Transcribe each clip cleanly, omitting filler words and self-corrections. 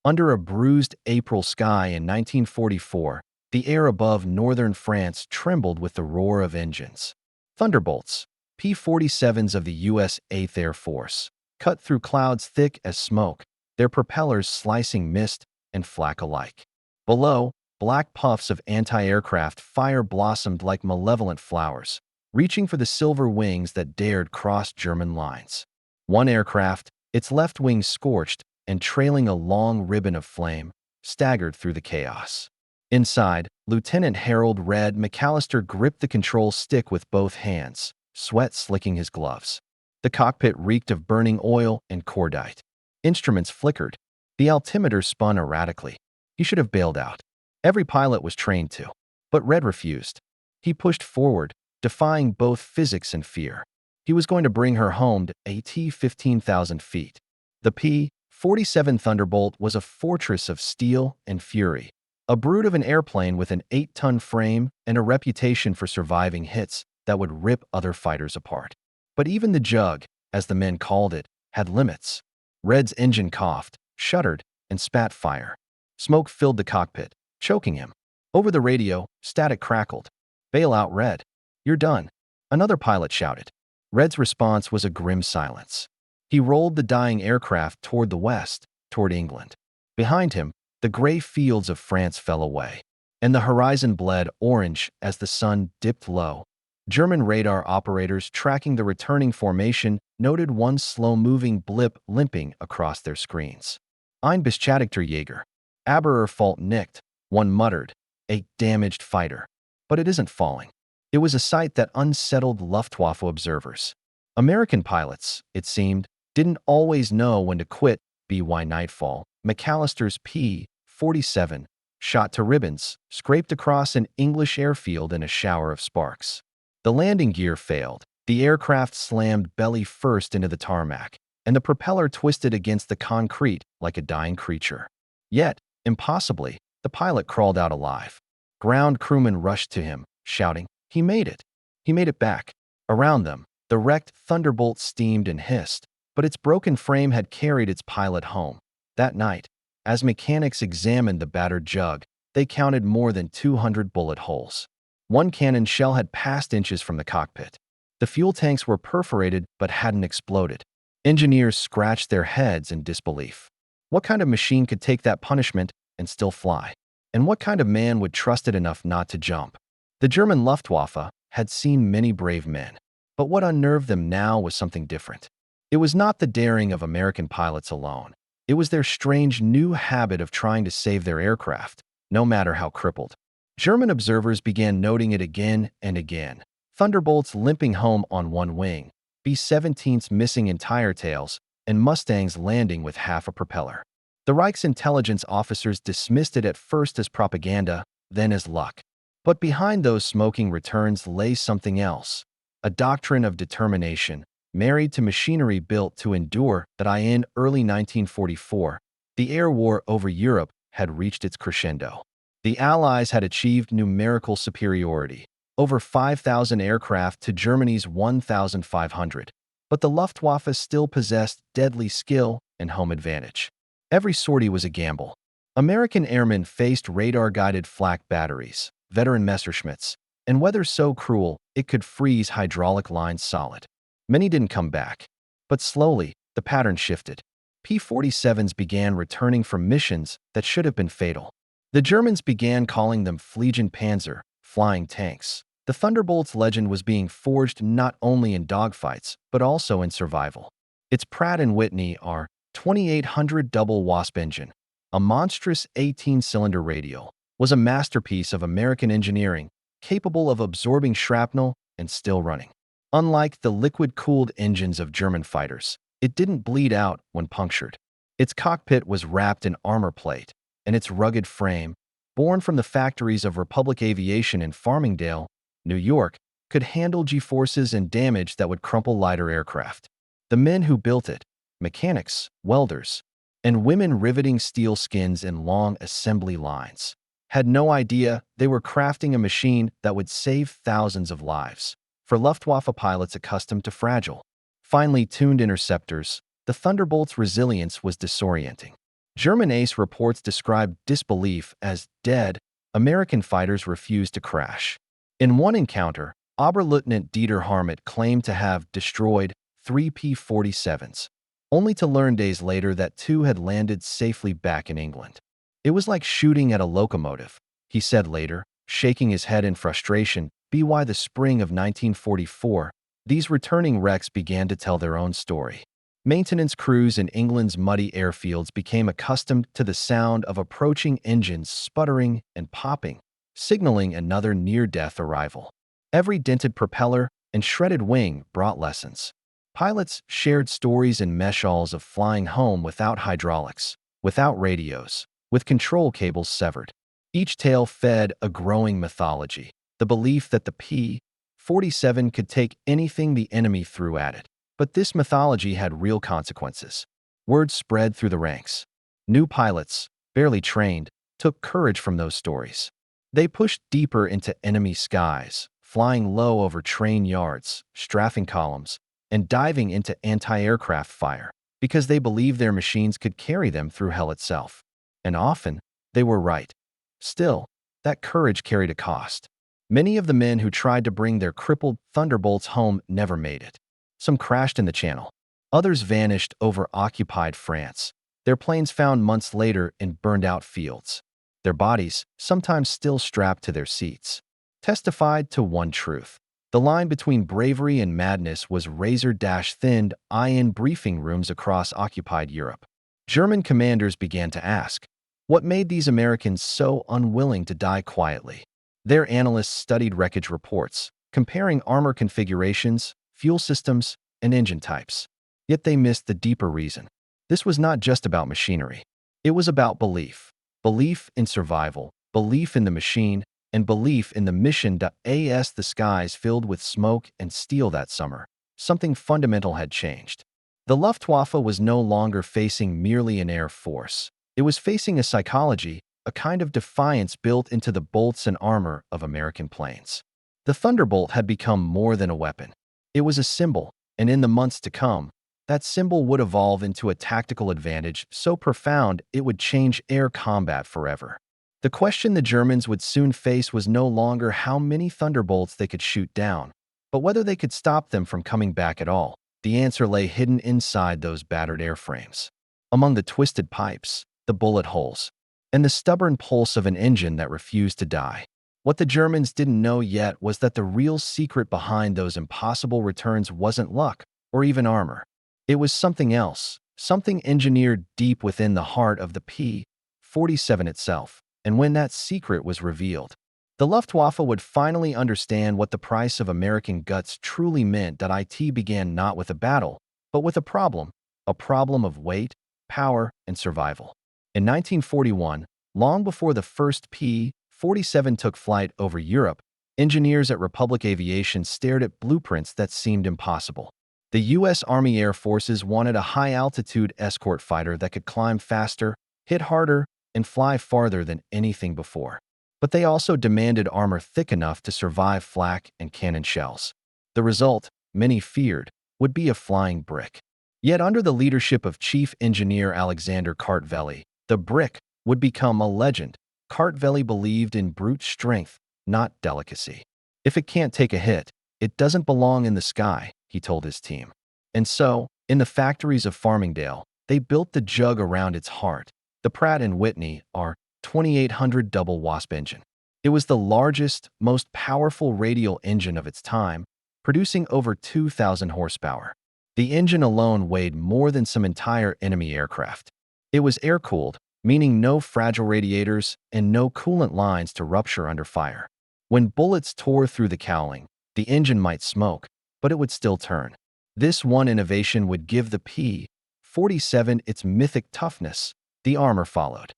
Under a bruised April sky in 1944, the air above northern France trembled with the roar of engines. Thunderbolts, P-47s of the U.S. 8th Air Force, cut through clouds thick as smoke, their propellers slicing mist and flak alike. Below, black puffs of anti-aircraft fire blossomed like malevolent flowers, reaching for the silver wings that dared cross German lines. One aircraft, its left wing scorched and trailing a long ribbon of flame, staggered through the chaos. Inside, Lieutenant Harold "Red" McAllister gripped the control stick with both hands, sweat slicking his gloves. The cockpit reeked of burning oil and cordite. Instruments flickered. The altimeter spun erratically. He should have bailed out. Every pilot was trained to. But Red refused. He pushed forward, defying both physics and fear. He was going to bring her home at 15,000 feet. The P-47 Thunderbolt was a fortress of steel and fury, a brute of an airplane with an 8-ton frame and a reputation for surviving hits that would rip other fighters apart. But even the jug, as the men called it, had limits. Red's engine coughed, shuddered, and spat fire. Smoke filled the cockpit, choking him. Over the radio, static crackled. "Bail out, Red. You're done," another pilot shouted. Red's response was a grim silence. He rolled the dying aircraft toward the west, toward England. Behind him, the gray fields of France fell away, and the horizon bled orange as the sun dipped low. German radar operators tracking the returning formation noted one slow-moving blip limping across their screens. "Ein beschädigter Jäger. Aber fault nicked," one muttered. "A damaged fighter." But it isn't falling. It was a sight that unsettled Luftwaffe observers. American pilots, it seemed, didn't always know when to quit. By nightfall, McAllister's P-47, shot to ribbons, scraped across an English airfield in a shower of sparks. The landing gear failed. The aircraft slammed belly first into the tarmac, and the propeller twisted against the concrete like a dying creature. Yet, impossibly, the pilot crawled out alive. Ground crewmen rushed to him, shouting, "He made it! He made it back!" Around them, the wrecked Thunderbolt steamed and hissed, but its broken frame had carried its pilot home. That night, as mechanics examined the battered jug, they counted more than 200 bullet holes. One cannon shell had passed inches from the cockpit. The fuel tanks were perforated but hadn't exploded. Engineers scratched their heads in disbelief. What kind of machine could take that punishment and still fly? And what kind of man would trust it enough not to jump? The German Luftwaffe had seen many brave men, but what unnerved them now was something different. It was not the daring of American pilots alone. It was their strange new habit of trying to save their aircraft, no matter how crippled. German observers began noting it again and again. Thunderbolts limping home on one wing, B-17s missing entire tails, and Mustangs landing with half a propeller. The Reich's intelligence officers dismissed it at first as propaganda, then as luck. But behind those smoking returns lay something else, a doctrine of determination, married to machinery built to endure. That in early 1944, the air war over Europe had reached its crescendo. The Allies had achieved numerical superiority, over 5,000 aircraft to Germany's 1,500. But the Luftwaffe still possessed deadly skill and home advantage. Every sortie was a gamble. American airmen faced radar-guided flak batteries, veteran Messerschmitts, and weather so cruel it could freeze hydraulic lines solid. Many didn't come back. But slowly, the pattern shifted. P-47s began returning from missions that should have been fatal. The Germans began calling them Fliegende Panzer, flying tanks. The Thunderbolt's legend was being forged not only in dogfights, but also in survival. Its Pratt Whitney R-2800 double Wasp engine, a monstrous 18-cylinder radial, was a masterpiece of American engineering, capable of absorbing shrapnel and still running. Unlike the liquid-cooled engines of German fighters, it didn't bleed out when punctured. Its cockpit was wrapped in armor plate, and its rugged frame, born from the factories of Republic Aviation in Farmingdale, New York, could handle G-forces and damage that would crumple lighter aircraft. The men who built it, mechanics, welders, and women riveting steel skins in long assembly lines, had no idea they were crafting a machine that would save thousands of lives. For Luftwaffe pilots accustomed to fragile, finely tuned interceptors, the Thunderbolt's resilience was disorienting. German ace reports described disbelief as dead. American fighters refused to crash. In one encounter, Oberleutnant Dieter Harmut claimed to have destroyed 3 P-47s, only to learn days later that 2 had landed safely back in England. It was like shooting at a locomotive, he said later, shaking his head in frustration. By the spring of 1944, these returning wrecks began to tell their own story. Maintenance crews in England's muddy airfields became accustomed to the sound of approaching engines sputtering and popping, signaling another near-death arrival. Every dented propeller and shredded wing brought lessons. Pilots shared stories in mesh-alls of flying home without hydraulics, without radios, with control cables severed. Each tale fed a growing mythology, the belief that the P-47 could take anything the enemy threw at it. But this mythology had real consequences. Word spread through the ranks. New pilots, barely trained, took courage from those stories. They pushed deeper into enemy skies, flying low over train yards, strafing columns, and diving into anti-aircraft fire, because they believed their machines could carry them through hell itself. And often, they were right. Still, that courage carried a cost. Many of the men who tried to bring their crippled Thunderbolts home never made it. Some crashed in the Channel. Others vanished over occupied France, their planes found months later in burned-out fields. Their bodies, sometimes still strapped to their seats, testified to one truth. The line between bravery and madness was razor-thin in briefing rooms across occupied Europe. German commanders began to ask, what made these Americans so unwilling to die quietly? Their analysts studied wreckage reports, comparing armor configurations, fuel systems, and engine types. Yet they missed the deeper reason. This was not just about machinery. It was about belief. Belief in survival, belief in the machine, and belief in the mission. As the skies filled with smoke and steel that summer, something fundamental had changed. The Luftwaffe was no longer facing merely an air force. It was facing a psychology, a kind of defiance built into the bolts and armor of American planes. The Thunderbolt had become more than a weapon. It was a symbol, and in the months to come, that symbol would evolve into a tactical advantage so profound it would change air combat forever. The question the Germans would soon face was no longer how many Thunderbolts they could shoot down, but whether they could stop them from coming back at all. The answer lay hidden inside those battered airframes, among the twisted pipes, the bullet holes, and the stubborn pulse of an engine that refused to die. What the Germans didn't know yet was that the real secret behind those impossible returns wasn't luck or even armor. It was something else, something engineered deep within the heart of the P-47 itself. And when that secret was revealed, the Luftwaffe would finally understand what the price of American guts truly meant. It began not with a battle, but with a problem of weight, power, and survival. In 1941, long before the first P-47 took flight over Europe, engineers at Republic Aviation stared at blueprints that seemed impossible. The U.S. Army Air Forces wanted a high-altitude escort fighter that could climb faster, hit harder, and fly farther than anything before. But they also demanded armor thick enough to survive flak and cannon shells. The result, many feared, would be a flying brick. Yet under the leadership of Chief Engineer Alexander Kartveli, the brick would become a legend. Kartveli believed in brute strength, not delicacy. If it can't take a hit, it doesn't belong in the sky, he told his team. And so, in the factories of Farmingdale, they built the jug around its heart, the Pratt Whitney R-2800 double wasp engine. It was the largest, most powerful radial engine of its time, producing over 2,000 horsepower. The engine alone weighed more than some entire enemy aircraft. It was air-cooled, meaning no fragile radiators and no coolant lines to rupture under fire. When bullets tore through the cowling, the engine might smoke, but it would still turn. This one innovation would give the P-47 its mythic toughness. The armor followed.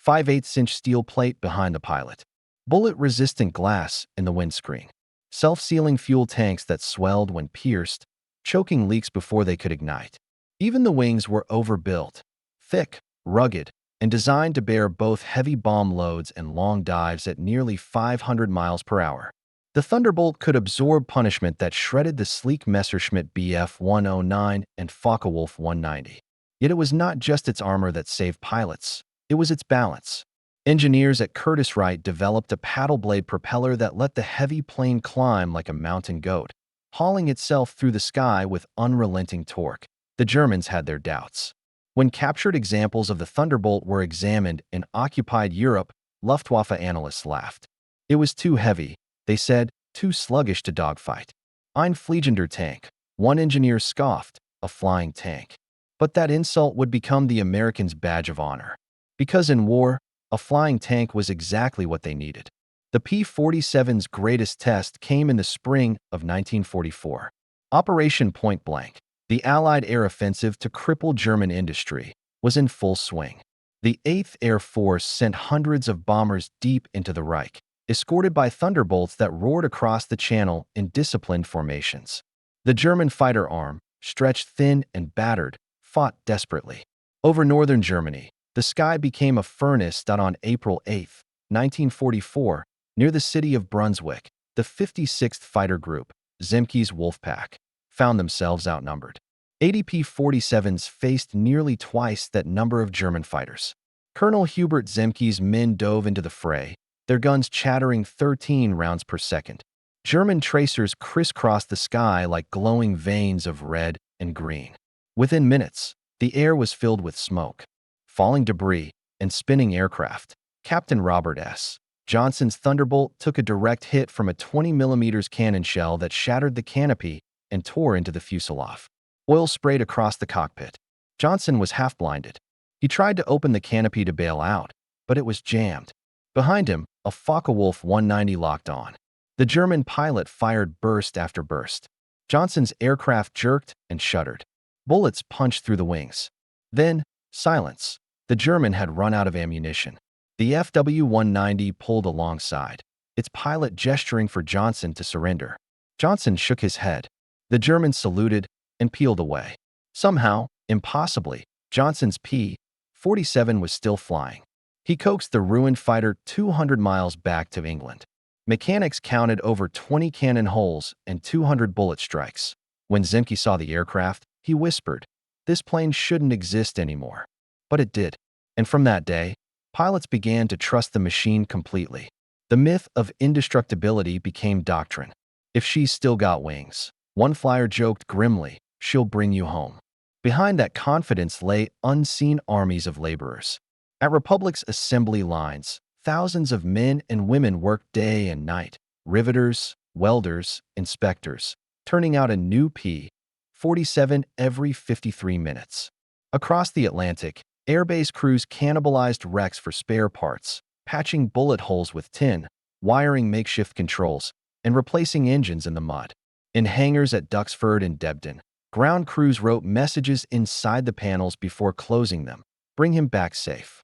5/8-inch steel plate behind the pilot. Bullet-resistant glass in the windscreen. Self-sealing fuel tanks that swelled when pierced, choking leaks before they could ignite. Even the wings were overbuilt, thick, rugged, and designed to bear both heavy bomb loads and long dives at nearly 500 miles per hour. The Thunderbolt could absorb punishment that shredded the sleek Messerschmitt Bf 109 and Focke-Wulf 190. Yet it was not just its armor that saved pilots. It was its balance. Engineers at Curtiss-Wright developed a paddle blade propeller that let the heavy plane climb like a mountain goat, hauling itself through the sky with unrelenting torque. The Germans had their doubts. When captured examples of the Thunderbolt were examined in occupied Europe, Luftwaffe analysts laughed. It was too heavy, they said, too sluggish to dogfight. Ein fliegender Tank, one engineer scoffed, a flying tank. But that insult would become the Americans' badge of honor. Because in war, a flying tank was exactly what they needed. The P-47's greatest test came in the spring of 1944. Operation Pointblank, the Allied air offensive to cripple German industry, was in full swing. The 8th Air Force sent hundreds of bombers deep into the Reich, escorted by Thunderbolts that roared across the channel in disciplined formations. The German fighter arm, stretched thin and battered, fought desperately. Over northern Germany, the sky became a furnace that on April 8, 1944, near the city of Brunswick, the 56th Fighter Group, Zemke's Wolfpack, found themselves outnumbered. 80 P-47s faced nearly twice that number of German fighters. Colonel Hubert Zemke's men dove into the fray, their guns chattering 13 rounds per second. German tracers crisscrossed the sky like glowing veins of red and green. Within minutes, the air was filled with smoke, falling debris, and spinning aircraft. Captain Robert S. Johnson's Thunderbolt took a direct hit from a 20mm cannon shell that shattered the canopy and tore into the fuselage. Oil sprayed across the cockpit. Johnson was half-blinded. He tried to open the canopy to bail out, but it was jammed. Behind him, a Focke-Wulf 190 locked on. The German pilot fired burst after burst. Johnson's aircraft jerked and shuddered. Bullets punched through the wings. Then, silence. The German had run out of ammunition. The FW-190 pulled alongside, its pilot gesturing for Johnson to surrender. Johnson shook his head. The German saluted and peeled away. Somehow, impossibly, Johnson's P-47 was still flying. He coaxed the ruined fighter 200 miles back to England. Mechanics counted over 20 cannon holes and 200 bullet strikes. When Zemke saw the aircraft, he whispered, "This plane shouldn't exist anymore." But it did. And from that day, pilots began to trust the machine completely. The myth of indestructibility became doctrine. If she's still got wings, one flyer joked grimly, she'll bring you home. Behind that confidence lay unseen armies of laborers. At Republic's assembly lines, thousands of men and women worked day and night, riveters, welders, inspectors, turning out a new P-47 every 53 minutes. Across the Atlantic, airbase crews cannibalized wrecks for spare parts, patching bullet holes with tin, wiring makeshift controls, and replacing engines in the mud. In hangars at Duxford and Debden, ground crews wrote messages inside the panels before closing them, "Bring him back safe."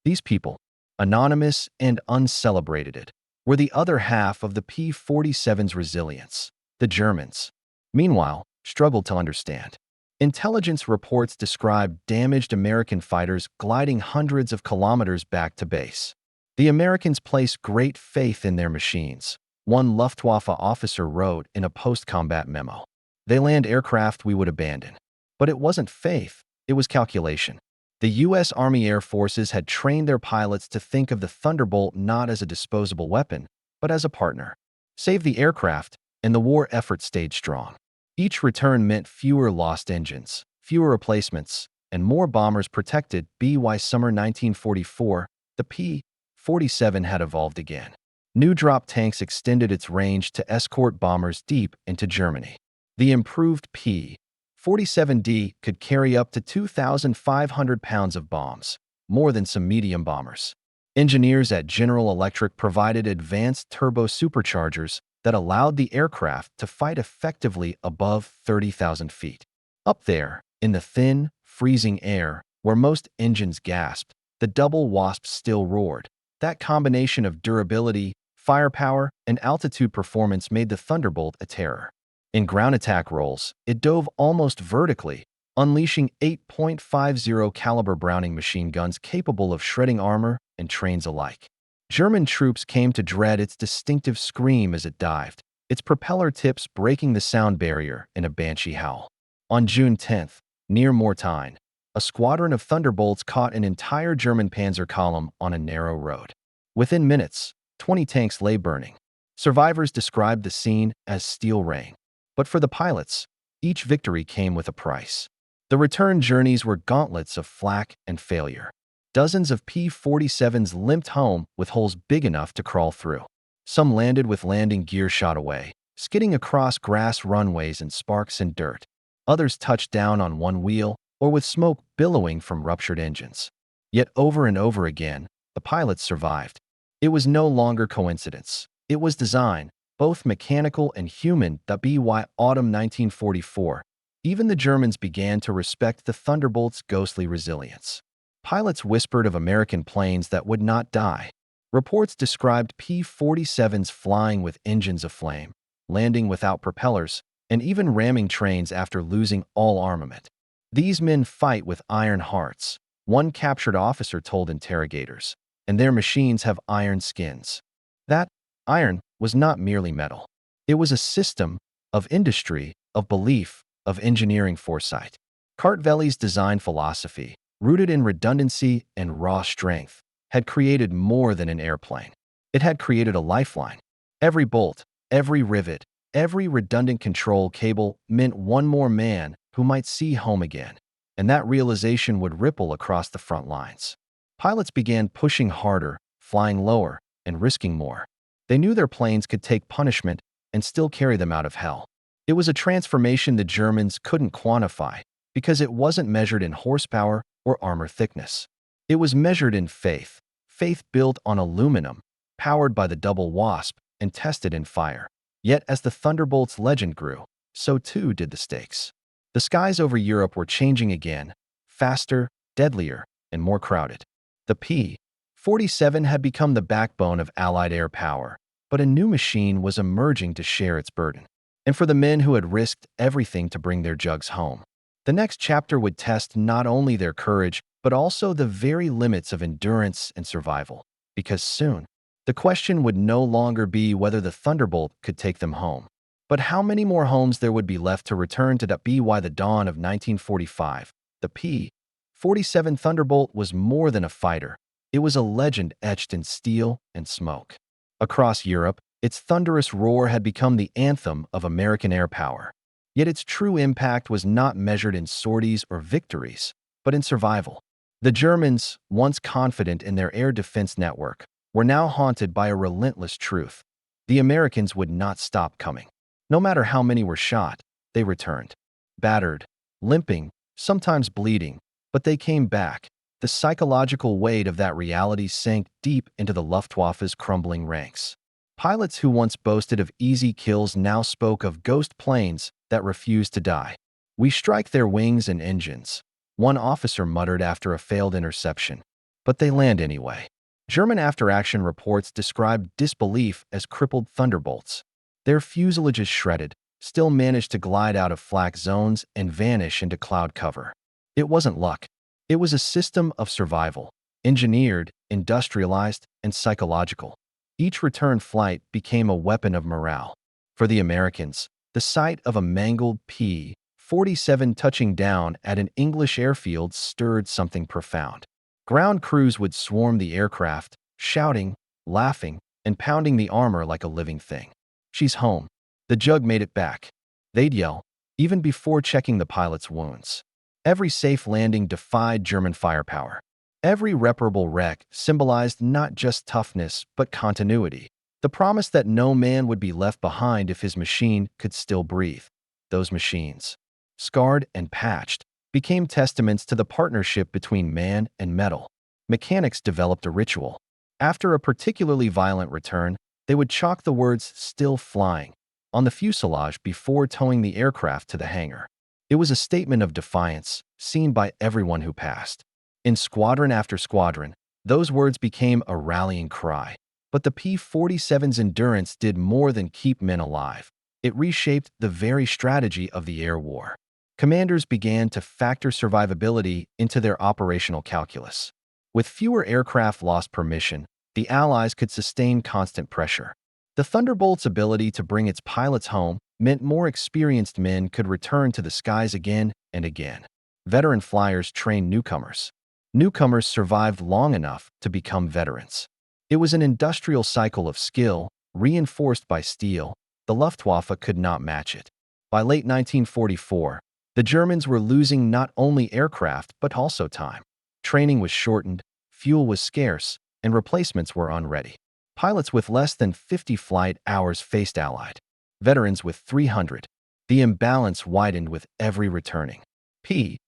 These people, anonymous and uncelebrated, were the other half of the P-47's resilience. The Germans, meanwhile, struggled to understand. Intelligence reports described damaged American fighters gliding hundreds of kilometers back to base. The Americans placed great faith in their machines, one Luftwaffe officer wrote in a post-combat memo. "They land aircraft we would abandon." But it wasn't faith, it was calculation. The U.S. Army Air Forces had trained their pilots to think of the Thunderbolt not as a disposable weapon, but as a partner. Save the aircraft, and the war effort stayed strong. Each return meant fewer lost engines, fewer replacements, and more bombers protected. By summer 1944, the P-47 had evolved again. New drop tanks extended its range to escort bombers deep into Germany. The improved P-47D could carry up to 2,500 pounds of bombs, more than some medium bombers. Engineers at General Electric provided advanced turbo superchargers that allowed the aircraft to fight effectively above 30,000 feet. Up there, in the thin, freezing air, where most engines gasped, the double Wasp still roared. That combination of durability, firepower, and altitude performance made the Thunderbolt a terror. In ground attack roles, it dove almost vertically, unleashing 8.50 caliber Browning machine guns capable of shredding armor and trains alike. German troops came to dread its distinctive scream as it dived, its propeller tips breaking the sound barrier in a banshee howl. On June 10th, near Mortain, a a squadron of Thunderbolts caught an entire German panzer column on a narrow road. Within minutes, 20 tanks lay burning. Survivors described the scene as steel rain. But for the pilots, each victory came with a price. The return journeys were gauntlets of flak and failure. Dozens of P-47s limped home with holes big enough to crawl through. Some landed with landing gear shot away, skidding across grass runways in sparks and dirt. Others touched down on one wheel or with smoke billowing from ruptured engines. Yet over and over again, the pilots survived. It was no longer coincidence. It was design, both mechanical and human. By autumn 1944, even the Germans began to respect the Thunderbolt's ghostly resilience. Pilots whispered of American planes that would not die. Reports described P-47s flying with engines aflame, landing without propellers, and even ramming trains after losing all armament. These men fight with iron hearts, one captured officer told interrogators, and their machines have iron skins. That iron was not merely metal. It was a system of industry, of belief, of engineering foresight. Kartveli's design philosophy, rooted in redundancy and raw strength, had created more than an airplane. It had created a lifeline. Every bolt, every rivet, every redundant control cable meant one more man who might see home again, and that realization would ripple across the front lines. Pilots began pushing harder, flying lower, and risking more. They knew their planes could take punishment and still carry them out of hell. It was a transformation the Germans couldn't quantify because it wasn't measured in horsepower or armor thickness. It was measured in faith, faith built on aluminum, powered by the double wasp, and tested in fire. Yet as the Thunderbolt's legend grew, so too did the stakes. The skies over Europe were changing again, faster, deadlier, and more crowded. The P-47 had become the backbone of Allied air power, but a new machine was emerging to share its burden. And for the men who had risked everything to bring their jugs home, the next chapter would test not only their courage, but also the very limits of endurance and survival. Because soon, the question would no longer be whether the Thunderbolt could take them home, but how many more homes there would be left to return to. By the dawn of 1945, the P-47 Thunderbolt was more than a fighter. It was a legend etched in steel and smoke. Across Europe, its thunderous roar had become the anthem of American air power. Yet its true impact was not measured in sorties or victories, but in survival. The Germans, once confident in their air defense network, were now haunted by a relentless truth. The Americans would not stop coming. No matter how many were shot, they returned. Battered, limping, sometimes bleeding, but they came back. The psychological weight of that reality sank deep into the Luftwaffe's crumbling ranks. Pilots who once boasted of easy kills now spoke of ghost planes that refused to die. "We strike their wings and engines," one officer muttered after a failed interception. "But they land anyway." German after-action reports described disbelief as crippled Thunderbolts. Their fuselages shredded, still managed to glide out of flak zones and vanish into cloud cover. It wasn't luck. It was a system of survival, engineered, industrialized, and psychological. Each return flight became a weapon of morale. For the Americans, the sight of a mangled P-47 touching down at an English airfield stirred something profound. Ground crews would swarm the aircraft, shouting, laughing, and pounding the armor like a living thing. "She's home. The Jug made it back," they'd yell, even before checking the pilot's wounds. Every safe landing defied German firepower. Every reparable wreck symbolized not just toughness, but continuity. The promise that no man would be left behind if his machine could still breathe. Those machines, scarred and patched, became testaments to the partnership between man and metal. Mechanics developed a ritual. After a particularly violent return, they would chalk the words "still flying" on the fuselage before towing the aircraft to the hangar. It was a statement of defiance, seen by everyone who passed. In squadron after squadron, those words became a rallying cry. But the P-47's endurance did more than keep men alive. It reshaped the very strategy of the air war. Commanders began to factor survivability into their operational calculus. With fewer aircraft lost per mission, the Allies could sustain constant pressure. The Thunderbolt's ability to bring its pilots home meant more experienced men could return to the skies again and again. Veteran flyers trained newcomers. Newcomers survived long enough to become veterans. It was an industrial cycle of skill, reinforced by steel. The Luftwaffe could not match it. By late 1944, the Germans were losing not only aircraft but also time. Training was shortened, fuel was scarce, and replacements were unready. Pilots with less than 50 flight hours faced Allied veterans with 300. The imbalance widened with every returning P-47.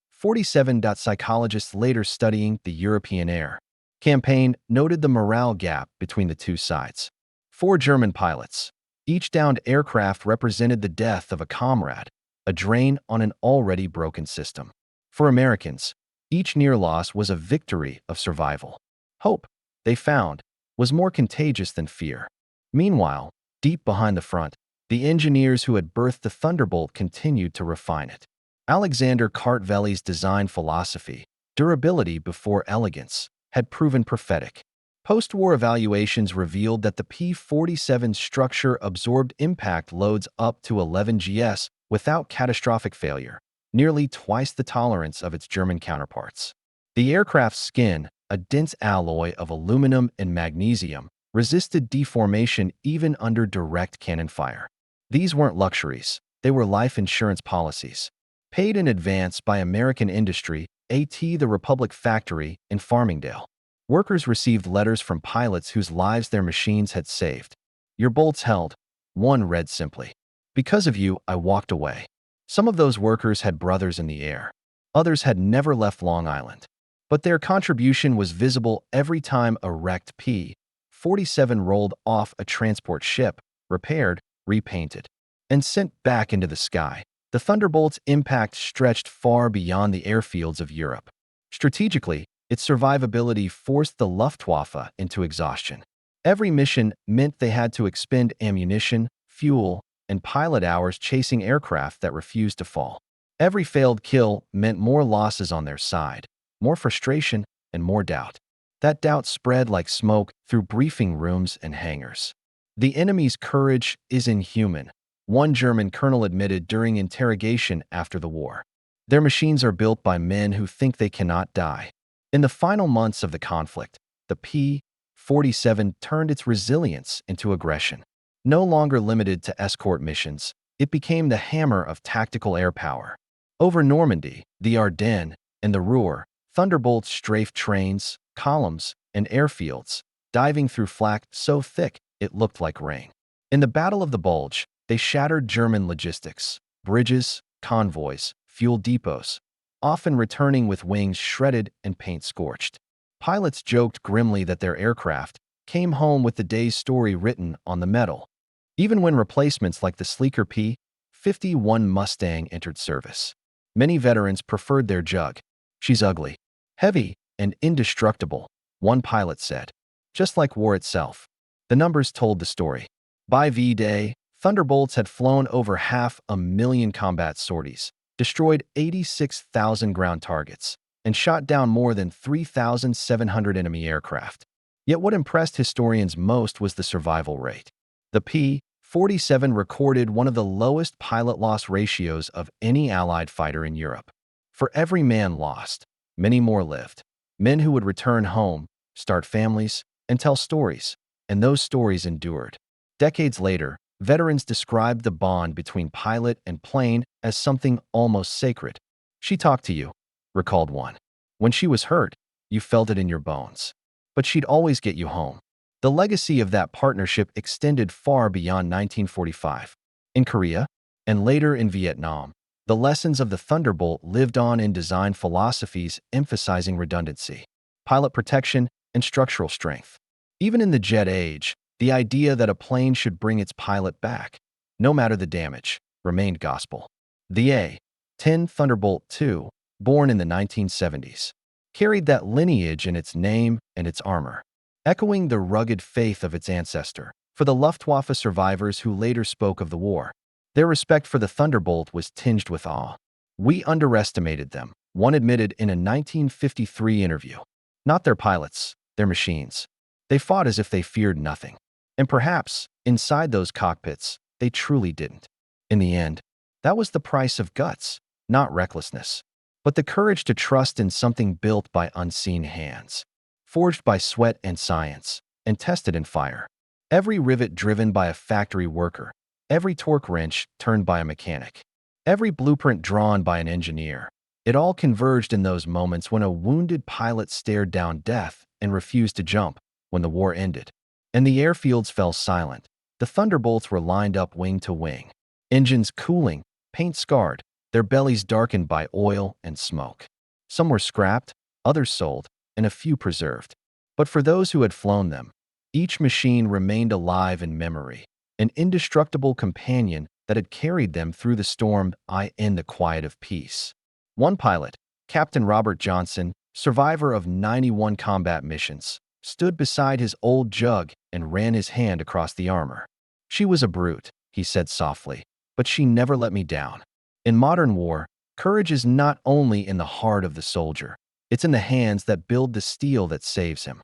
Psychologists later studying the European air campaign noted the morale gap between the two sides. 4 German pilots. Each downed aircraft represented the death of a comrade, a drain on an already broken system. For Americans, each near loss was a victory of survival. Hope, they found, was more contagious than fear. Meanwhile, deep behind the front, the engineers who had birthed the Thunderbolt continued to refine it. Alexander Kartveli's design philosophy, durability before elegance, had proven prophetic. Post-war evaluations revealed that the P-47's structure absorbed impact loads up to 11 gs without catastrophic failure, nearly twice the tolerance of its German counterparts. The aircraft's skin, a dense alloy of aluminum and magnesium, resisted deformation even under direct cannon fire. These weren't luxuries, they were life insurance policies. Paid in advance by American industry, the Republic factory in Farmingdale. Workers received letters from pilots whose lives their machines had saved. "Your bolts held." One read simply, "Because of you, I walked away." Some of those workers had brothers in the air. Others had never left Long Island. But their contribution was visible every time a wrecked P-47 rolled off a transport ship, repaired, repainted, and sent back into the sky. The Thunderbolt's impact stretched far beyond the airfields of Europe. Strategically, its survivability forced the Luftwaffe into exhaustion. Every mission meant they had to expend ammunition, fuel, and pilot hours chasing aircraft that refused to fall. Every failed kill meant more losses on their side, more frustration, and more doubt. That doubt spread like smoke through briefing rooms and hangars. "The enemy's courage is inhuman," one German colonel admitted during interrogation after the war. "Their machines are built by men who think they cannot die." In the final months of the conflict, the P-47 turned its resilience into aggression. No longer limited to escort missions, it became the hammer of tactical air power. Over Normandy, the Ardennes, and the Ruhr, Thunderbolts strafed trains, columns, and airfields, diving through flak so thick it looked like rain. In the Battle of the Bulge, they shattered German logistics, bridges, convoys, fuel depots, often returning with wings shredded and paint scorched. Pilots joked grimly that their aircraft came home with the day's story written on the metal, even when replacements like the sleeker P-51 Mustang entered service. Many veterans preferred their Jug. "She's ugly, heavy, and indestructible," one pilot said. Just like war itself. The numbers told the story. By V-Day, Thunderbolts had flown over 500,000 combat sorties, destroyed 86,000 ground targets, and shot down more than 3,700 enemy aircraft. Yet what impressed historians most was the survival rate. The P-47 recorded one of the lowest pilot loss ratios of any Allied fighter in Europe. For every man lost, many more lived. Men who would return home, start families, and tell stories, and those stories endured. Decades later, veterans described the bond between pilot and plane as something almost sacred. "She talked to you," recalled one. "When she was hurt, you felt it in your bones. But she'd always get you home." The legacy of that partnership extended far beyond 1945. In Korea, and later in Vietnam, the lessons of the Thunderbolt lived on in design philosophies emphasizing redundancy, pilot protection, and structural strength. Even in the jet age, the idea that a plane should bring its pilot back, no matter the damage, remained gospel. The A-10 Thunderbolt II, born in the 1970s, carried that lineage in its name and its armor, echoing the rugged faith of its ancestor. For the Luftwaffe survivors who later spoke of the war, their respect for the Thunderbolt was tinged with awe. "We underestimated them," one admitted in a 1953 interview. "Not their pilots, their machines. They fought as if they feared nothing. And perhaps, inside those cockpits, they truly didn't." In the end, that was the price of guts, not recklessness. but the courage to trust in something built by unseen hands, forged by sweat and science, and tested in fire. Every rivet driven by a factory worker, every torque wrench turned by a mechanic, every blueprint drawn by an engineer. It all converged in those moments when a wounded pilot stared down death and refused to jump when the war ended. And the airfields fell silent. The Thunderbolts were lined up wing to wing, engines cooling, paint scarred, their bellies darkened by oil and smoke. Some were scrapped, others sold, and a few preserved. But for those who had flown them, each machine remained alive in memory, an indestructible companion that had carried them through the storm in the quiet of peace. One pilot, Captain Robert Johnson, survivor of 91 combat missions, stood beside his old jug and ran his hand across the armor. "She was a brute," he said softly, "but she never let me down." In modern war, courage is not only in the heart of the soldier, it's in the hands that build the steel that saves him.